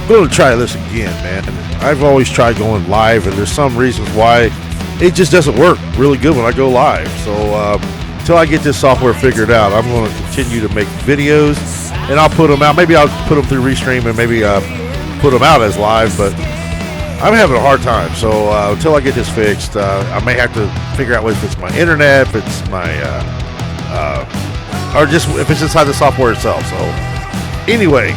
I'm going to try this again, man. I've always tried going live, and there's some reasons why it just doesn't work really good when I go live. So until I get this software figured out, I'm going to continue to make videos, and I'll put them out. Maybe I'll put them through Restream and maybe put them out as live, but I'm having a hard time. So until I get this fixed, I may have to figure out if it's my internet, if it's my or just if it's inside the software itself. So anyway,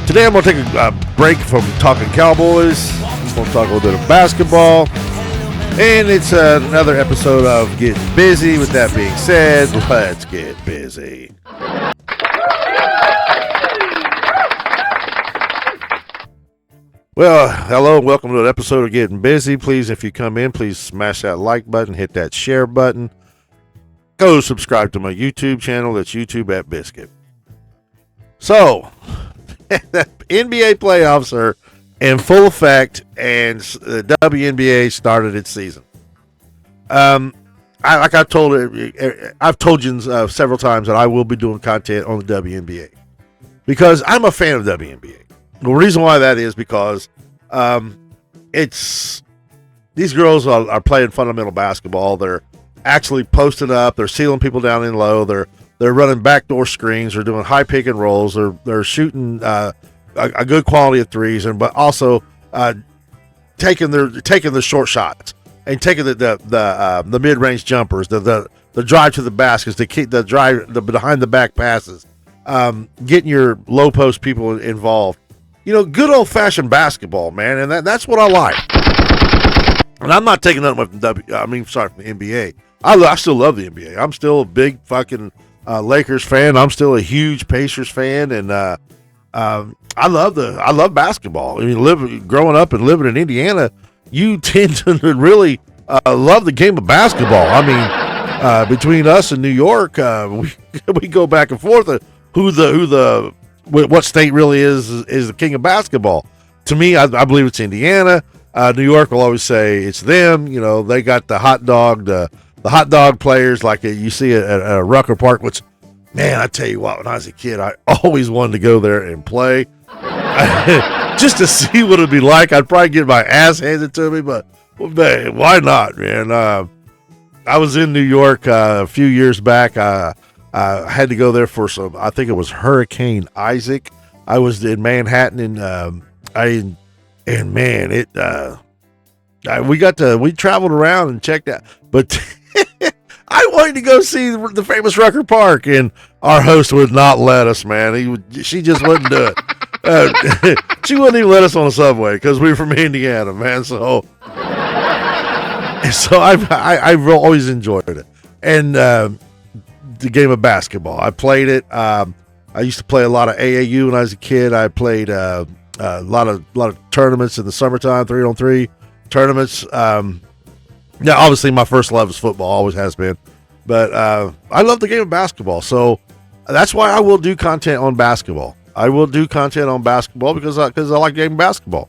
today I'm going to take a break from talking Cowboys. I'm going to talk a little bit of basketball. And it's another episode of Getting Busy. With that being said, let's get busy. Well, hello and welcome to an episode of Getting Busy. Please, if you come in, please smash that like button, hit that share button. Go subscribe to my YouTube channel. That's YouTube at Biscuit. So, the NBA playoffs are in full effect, and the WNBA started its season. I've told you several times that I will be doing content on the WNBA because I'm a fan of WNBA. The reason why that is because it's these girls are playing fundamental basketball. They're actually posting up. They're sealing people down in low. They're running backdoor screens. They're doing high pick and rolls. They're shooting a good quality of threes, but also taking the short shots and taking the mid range jumpers, the drive to the baskets, the drive, the behind the back passes, getting your low post people involved. You know, good old fashioned basketball, man, and that's what I like. And I'm not taking nothing from the NBA. I still love the NBA. I'm still a big fucking Lakers fan. I'm still a huge Pacers fan, and I love basketball. I mean, growing up and living in Indiana, you tend to really love the game of basketball. I mean, between us and New York, we go back and forth what state really is the king of basketball. To me, I believe it's Indiana. New York will always say it's them. You know, they got the hot dog players like you see at Rucker Park, which, man, I tell you what, when I was a kid, I always wanted to go there and play just to see what it'd be like. I'd probably get my ass handed to me, but man, why not, man? I was in New York a few years back. I had to go there for I think it was Hurricane Isaac. I was in Manhattan, and we traveled around and checked out, but I wanted to go see the famous Rucker Park, and our host would not let us, man. She just wouldn't do it. She wouldn't even let us on the subway because we were from Indiana, man. So I've always enjoyed it, and the game of basketball. I played it. I used to play a lot of AAU when I was a kid. I played a lot of tournaments in the summertime, 3-on-3 tournaments. Now, obviously, my first love is football, always has been. But I love the game of basketball. So that's why I will do content on basketball. I will do content on basketball because I like the game of basketball.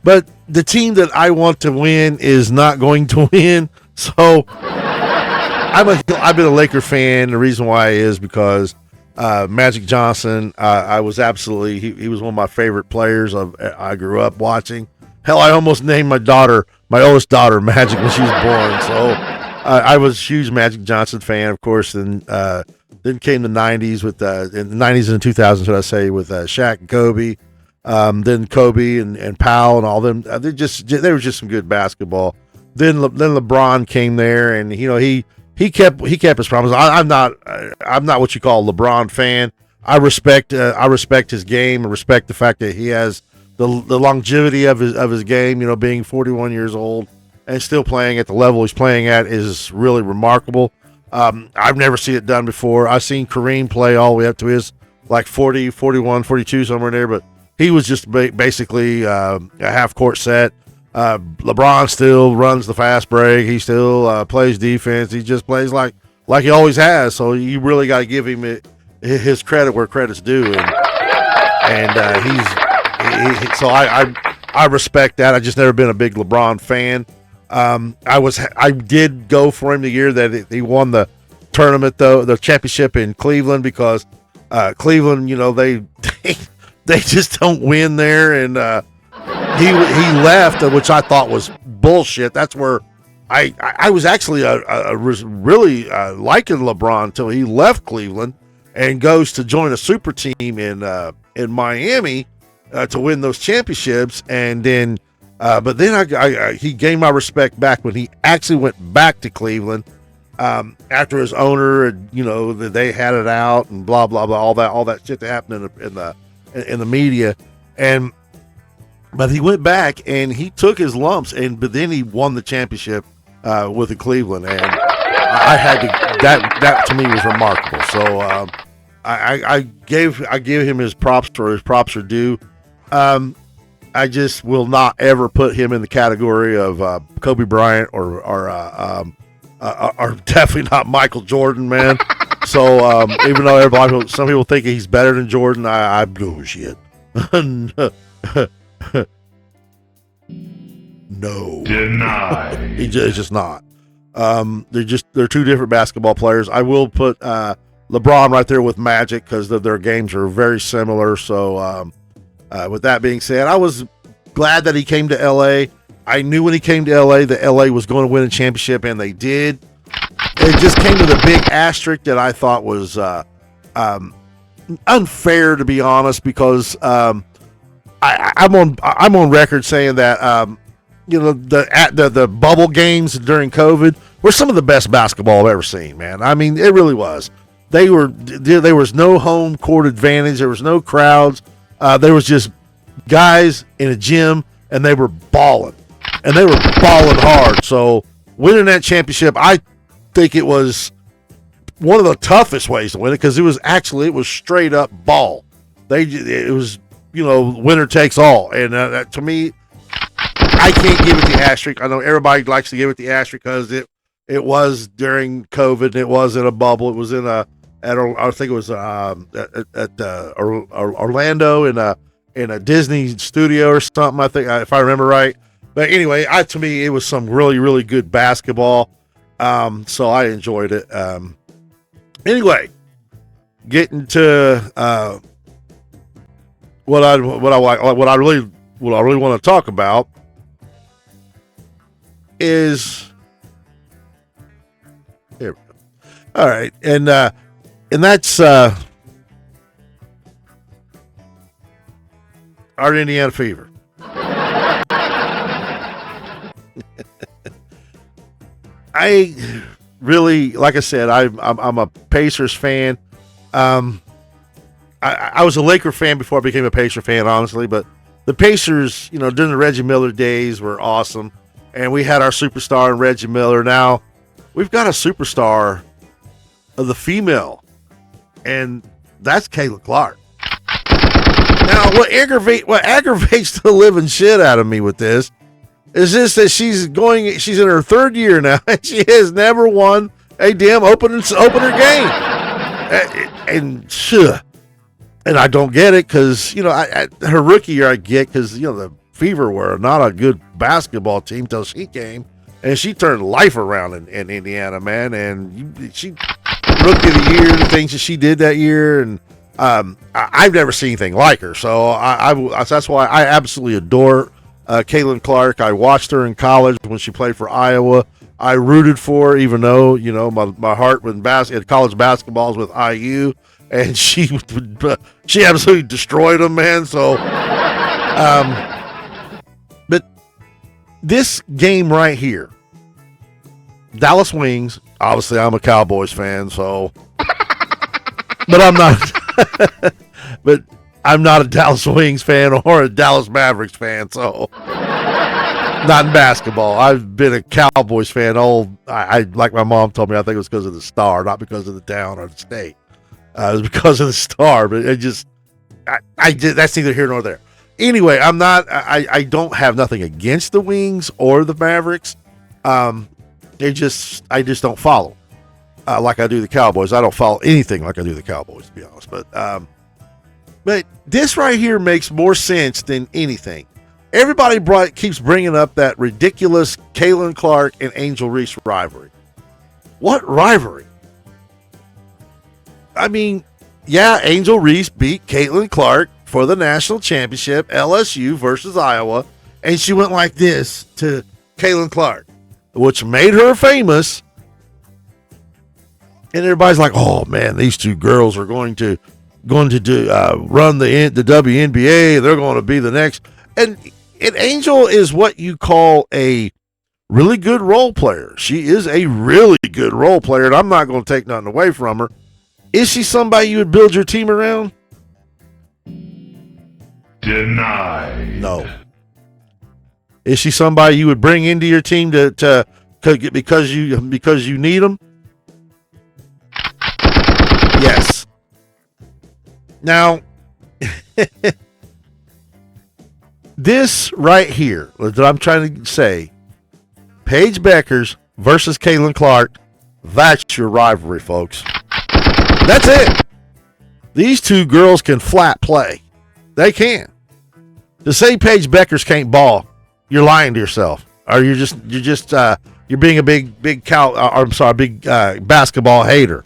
But the team that I want to win is not going to win. So I've been a Laker fan. The reason why is because Magic Johnson, I was absolutely, he was one of my favorite players I grew up watching. Hell, I almost named my oldest daughter, Magic, when she was born. So I was a huge Magic Johnson fan, of course. And then came the 90s in the 90s and 2000s, should I say, with Shaq and Kobe. Then Kobe and Powell and all them. They were just some good basketball. Then LeBron came there, and you know he kept his promise. I'm not what you call a LeBron fan. I respect his game. I respect the fact that he has the longevity of his game, you know, being 41 years old and still playing at the level he's playing at is really remarkable. I've never seen it done before. I've seen Kareem play all the way up to his like 40, 41, 42, somewhere in there, but he was just basically a half-court set. LeBron still runs the fast break. He still plays defense. He just plays like he always has. So you really got to give him his credit where credit's due, so I respect that. I just never been a big LeBron fan. I did go for him the year that he won the tournament, though, the championship in Cleveland, because Cleveland, you know, they They just don't win there, and he left, which I thought was bullshit. That's where I was actually really liking LeBron until he left Cleveland and goes to join a super team in Miami to win those championships, and then but then he gained my respect back when he actually went back to Cleveland after his owner, they had it out and blah blah blah, all that shit that happened in the media, but he went back and he took his lumps, but then he won the championship with the Cleveland, and I had to that to me was remarkable. So I give him his props where his props are due. I just will not ever put him in the category of Kobe Bryant or definitely not Michael Jordan, man. So even though some people think he's better than Jordan, I go shit. No, denied. He's just not. They're two different basketball players. I will put LeBron right there with Magic because their games are very similar. So with that being said, I was glad that he came to LA. I knew when he came to LA that LA was going to win a championship, and they did. It just came to the big asterisk that I thought was unfair, to be honest, because I'm on record saying that the bubble games during COVID were some of the best basketball I've ever seen, man. I mean, it really was. There was no home court advantage. There was no crowds. There was just guys in a gym, and they were balling, and they were balling hard. So winning that championship, I think it was one of the toughest ways to win it because it was straight up ball. It was winner takes all, and to me, I can't give it the asterisk. I know everybody likes to give it the asterisk because it was during COVID and it was in a bubble. It was I think it was at Orlando in a Disney studio or something. I think if I remember right. But anyway, to me it was some really really good basketball. So I enjoyed it. Anyway, getting to what I really want to talk about is here. All right, and that's our Indiana Fever. I really, like I said, I'm a Pacers fan. I was a Laker fan before I became a Pacer fan, honestly, but the Pacers, during the Reggie Miller days were awesome. And we had our superstar in Reggie Miller. Now we've got a superstar of the female, and that's Caitlin Clark. Now, what aggravates the living shit out of me with this is just that she's in her third year now, and she has never won a damn opener game. And I don't get it because, her rookie year I get because, the Fever were not a good basketball team till she came, and she turned life around in Indiana, man. And she rookie of the year, the things that she did that year, and I've never seen anything like her. So that's why I absolutely adore Caitlin Clark. I watched her in college when she played for Iowa. I rooted for her, even though my heart when college basketball was with IU, and she absolutely destroyed them, man. So, but this game right here, Dallas Wings. Obviously, I'm a Cowboys fan, so, but I'm not. But I'm not a Dallas Wings fan or a Dallas Mavericks fan, so not in basketball. I've been a Cowboys fan I like my mom told me, I think it was because of the star, not because of the town or the state. It was because of the star, but it just, that's neither here nor there. Anyway, I don't have nothing against the Wings or the Mavericks. I just don't follow like I do the Cowboys. I don't follow anything like I do the Cowboys, to be honest. But this right here makes more sense than anything. Everybody keeps bringing up that ridiculous Caitlin Clark and Angel Reese rivalry. What rivalry? I mean, yeah, Angel Reese beat Caitlin Clark for the national championship, LSU versus Iowa, and she went like this to Caitlin Clark, which made her famous. And everybody's like, "Oh man, these two girls are going to run the WNBA. They're going to be the next." And Angel is what you call a really good role player. She is a really good role player, and I'm not going to take nothing away from her. Is she somebody you would build your team around? Denied. No. Is she somebody you would bring into your team to because you need them? Yes. Now, this right here that I'm trying to say, Paige Beckers versus Caitlin Clark, that's your rivalry, folks. That's it. These two girls can flat play. They can. To say Paige Beckers can't ball, you're lying to yourself, or you're being a big basketball hater.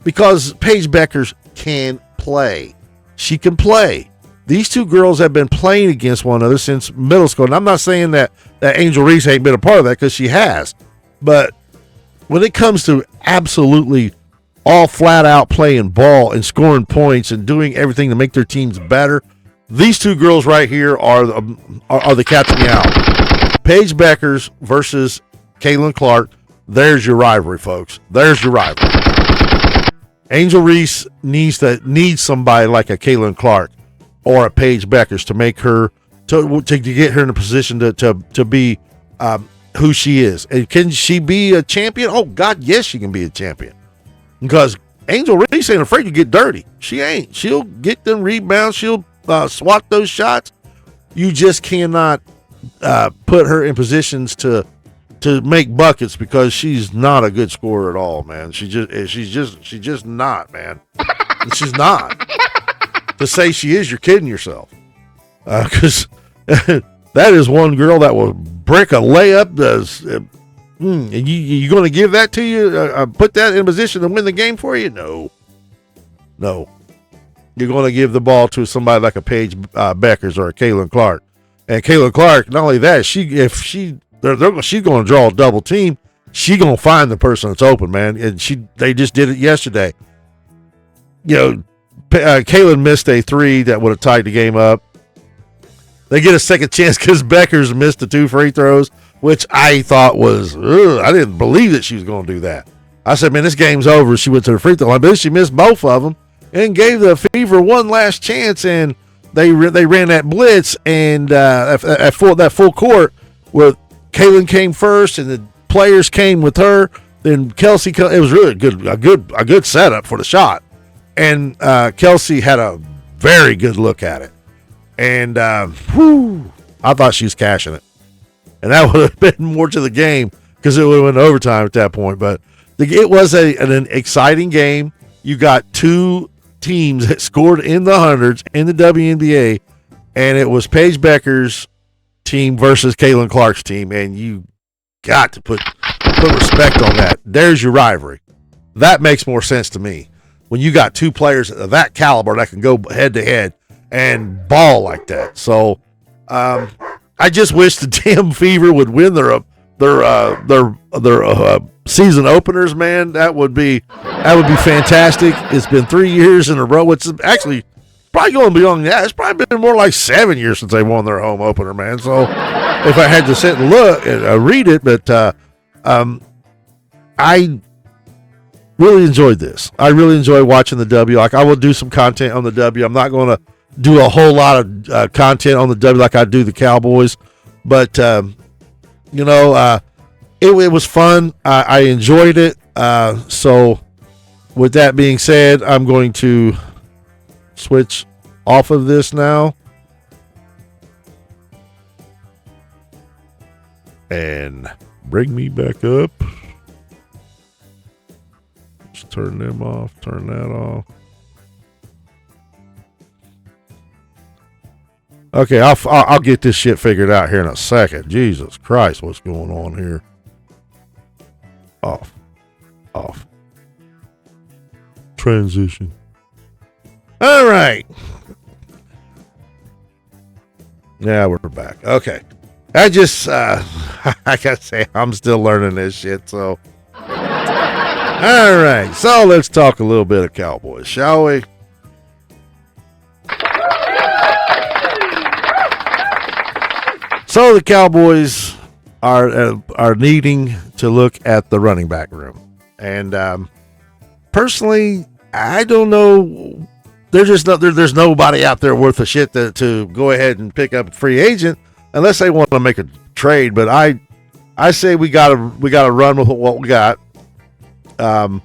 Because Paige Beckers can play. She can play. These two girls have been playing against one another since middle school. And I'm not saying that Angel Reese ain't been a part of that, because she has. But when it comes to absolutely all flat out playing ball and scoring points and doing everything to make their teams better, these two girls right here are the cat's meow. Paige Beckers versus Caitlin Clark. There's your rivalry, folks. There's your rivalry. Angel Reese needs somebody like a Caitlin Clark or a Paige Beckers to make her to get her in a position to be who she is. And can she be a champion? Oh God, yes, she can be a champion. Because Angel Reese ain't afraid to get dirty. She ain't. She'll get them rebounds. She'll swat those shots. You just cannot put her in positions to make buckets, because she's not a good scorer at all, man. She's just not, man. She's not. To say she is, you're kidding yourself. Because that is one girl that will brick a layup. And you going to give that to you? Put that in a position to win the game for you? No. You're going to give the ball to somebody like a Paige Beckers or a Caitlin Clark. And Caitlin Clark, not only that, she's going to draw a double team. She's going to find the person that's open, man. And they just did it yesterday. You know, Caitlin missed a three that would have tied the game up. They get a second chance because Beckers missed the 2 free throws, which I thought was, I didn't believe that she was going to do that. I said, man, this game's over. She went to the free throw line, but she missed both of them and gave the Fever one last chance. And they ran that blitz and that full court where Caitlin came first and the players came with her. Then Kelsey, it was really a good setup for the shot. And Kelsey had a very good look at it. And I thought she was cashing it. And that would have been more to the game because it would have went to overtime at that point. But it was an exciting game. You got two teams that scored in the hundreds in the WNBA, and it was Paige Beckers' team versus Caitlin Clark's team. And you got to put respect on that. There's your rivalry. That makes more sense to me. When you got two players of that caliber that can go head to head and ball like that. So I just wish the damn Fever would win their season openers, man. That would be fantastic. It's been 3 years in a row. It's actually probably going beyond that. It's probably been more like 7 years since they won their home opener, man. So if I had to sit and look and read it, but I really enjoyed this. I really enjoy watching the W. Like, I will do some content on the W. I'm not going to do a whole lot of content on the W like I do the Cowboys, but it was fun. I enjoyed it. So with that being said, I'm going to switch off of this now and bring me back up. Just turn them off, turn that off. Okay, I'll get this shit figured out here in a second. Jesus Christ, what's going on here? Off. Transition. All right. Yeah, we're back. Okay. I just, I gotta say, I'm still learning this shit, so. All right. So let's talk a little bit of Cowboys, shall we? So the Cowboys are needing to look at the running back room. And personally, I don't know. There's nobody out there worth a shit to go ahead and pick up a free agent unless they want to make a trade. But I say we gotta run with what we got. I'm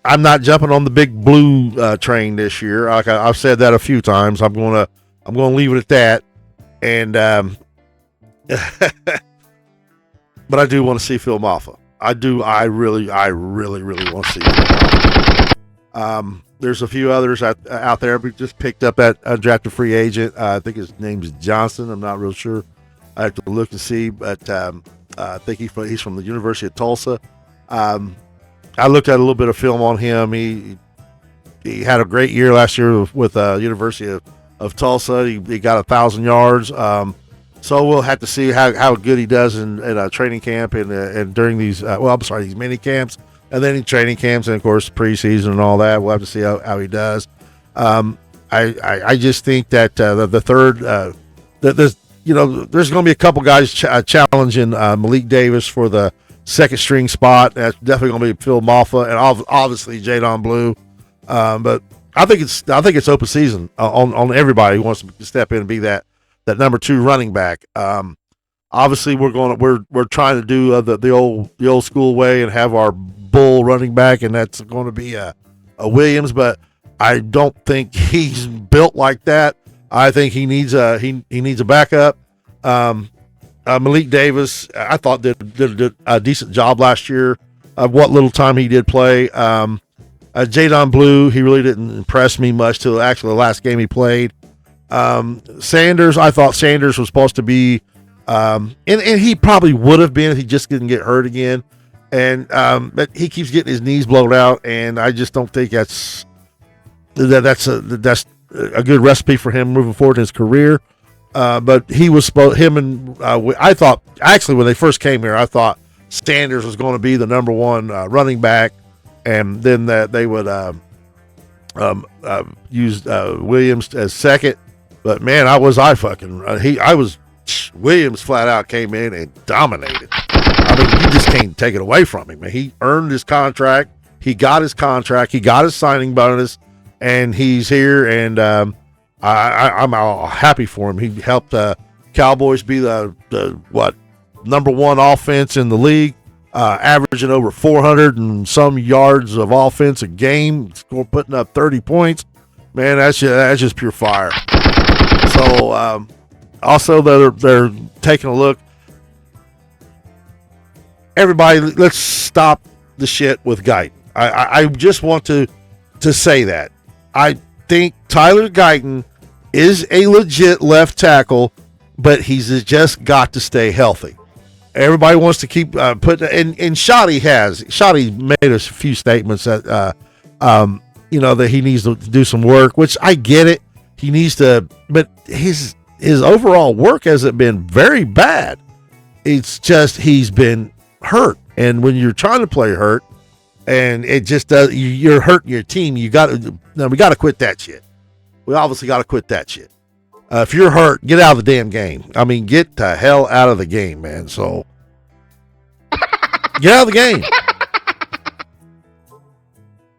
not jumping on the big blue train this year. Like I've said that a few times. I'm gonna leave it at that. And but I do want to see Phil Maffa. I really want to see Phil Maffa. There's a few others out there. We just picked up that undrafted free agent. I think his name is Johnson. I'm not real sure. I have to look and see, but I think he's from the University of Tulsa. I looked at a little bit of film on him. He had a great year last year with University of Tulsa. He got 1,000 yards. So we'll have to see how good he does in training camp and during these these mini camps, and then in training camps, and of course preseason and all that. We'll have to see how he does. I just think that the third there's going to be a couple guys challenging Malik Davis for the second string spot. That's definitely going to be Phil Maffa and obviously Jadon Blue. But I think it's open season on everybody who wants to step in and be that number 2 running back. Obviously we're trying to do the old school way and have our bull running back, and that's going to be a Williams. But I don't think he's built like that. I think he needs a backup. Malik Davis, I thought did a decent job last year of what little time he did play. Jadon Blue, he really didn't impress me much till actually the last game he played. Sanders, I thought Sanders was supposed to be, and he probably would have been if he just didn't get hurt again. And but he keeps getting his knees blown out, and I just don't think that's a good recipe for him moving forward in his career. But he was I thought actually when they first came here, I thought Sanders was going to be the number 1 running back, and then that they would use Williams as second. But man, Williams flat out came in and dominated. I mean, you just can't take it away from him, man. He earned his contract. He got his contract. He got his signing bonus, and he's here. And I'm all happy for him. He helped Cowboys be the number 1 offense in the league, averaging over 400 and some yards of offense a game, putting up 30 points. Man, that's just pure fire. So also they're taking a look. Everybody, let's stop the shit with Guyton. I just want to say that I think Tyler Guyton is a legit left tackle, but he's just got to stay healthy. Everybody wants to keep putting, and Shoddy made a few statements that that he needs to do some work, which I get it. He needs to, but his overall work hasn't been very bad. It's just he's been hurt, and when you're trying to play hurt, and it just does, you're hurting your team. We got to quit that shit. We obviously got to quit that shit. If you're hurt, get out of the damn game. I mean, get the hell out of the game, man. So get out of the game.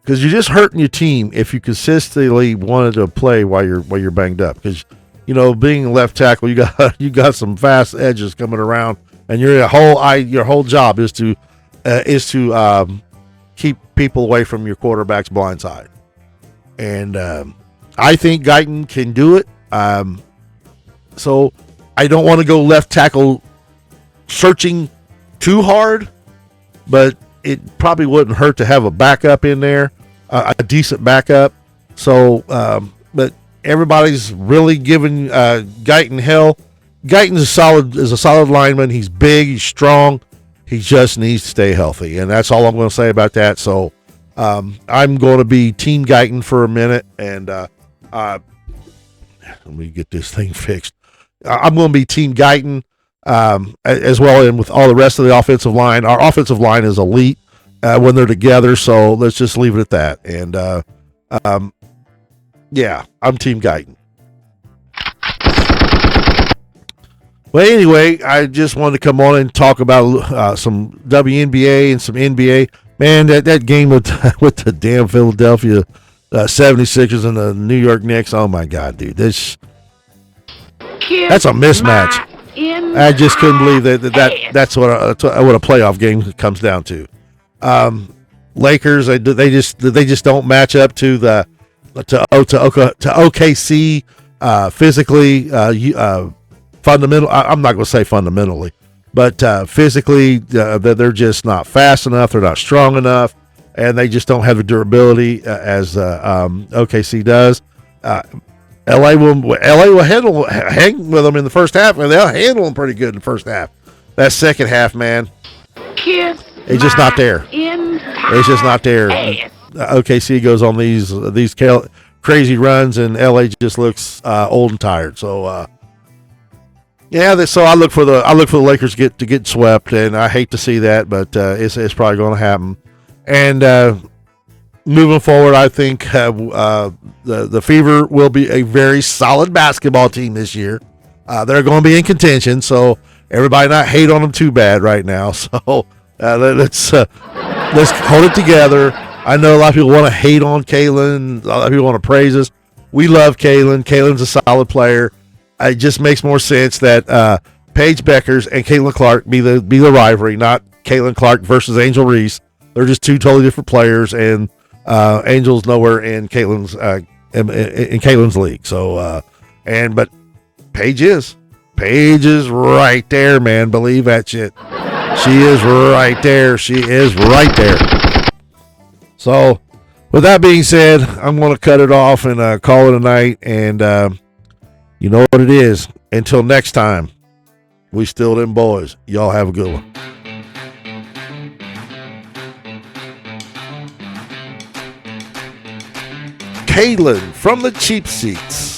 Because you're just hurting your team if you consistently wanted to play while you're banged up. Because being a left tackle, you got some fast edges coming around, and your whole job is to keep people away from your quarterback's blind side. And I think Guyton can do it. So I don't want to go left tackle searching too hard, but it probably wouldn't hurt to have a backup in there, a decent backup. So, but everybody's really giving Guyton hell. Guyton's is a solid lineman. He's big. He's strong. He just needs to stay healthy, and that's all I'm going to say about that. So, I'm going to be Team Guyton for a minute, and let me get this thing fixed. I'm going to be Team Guyton as well, and with all the rest of the offensive line. Our offensive line is elite when they're together, so let's just leave it at that. And yeah, I'm Team Guyton. Well, anyway, I just wanted to come on and talk about some WNBA and some NBA. Man, that game with the damn Philadelphia 76ers and the New York Knicks. Oh my God, dude, that's a mismatch. I just couldn't believe that's what a playoff game comes down to. Lakers, they just don't match up to OKC physically. Fundamental. I'm not going to say fundamentally, but physically, they're just not fast enough. They're not strong enough, and they just don't have the durability as OKC does. LA will hang with them in the first half, and they'll handle them pretty good in the first half. That second half, man, it's just not there. It's just not there. OKC goes on these crazy runs, and LA just looks old and tired. So. Yeah, so I look for the Lakers to get swept, and I hate to see that, but it's probably going to happen. And moving forward, I think the Fever will be a very solid basketball team this year. They're going to be in contention, so everybody not hate on them too bad right now. So let's hold it together. I know a lot of people want to hate on Kalen. A lot of people want to praise us. We love Kalen. Kalen's a solid player. It just makes more sense that Paige Beckers and Caitlin Clark be the rivalry, not Caitlin Clark versus Angel Reese. They're just two totally different players, and Angel's nowhere in Caitlin's in Caitlin's league. So, but Paige is right there, man. Believe that shit. She is right there. She is right there. So, with that being said, I'm going to cut it off and call it a night. And you know what it is. Until next time, we still them boys. Y'all have a good one. Kaylin from the Cheap Seats.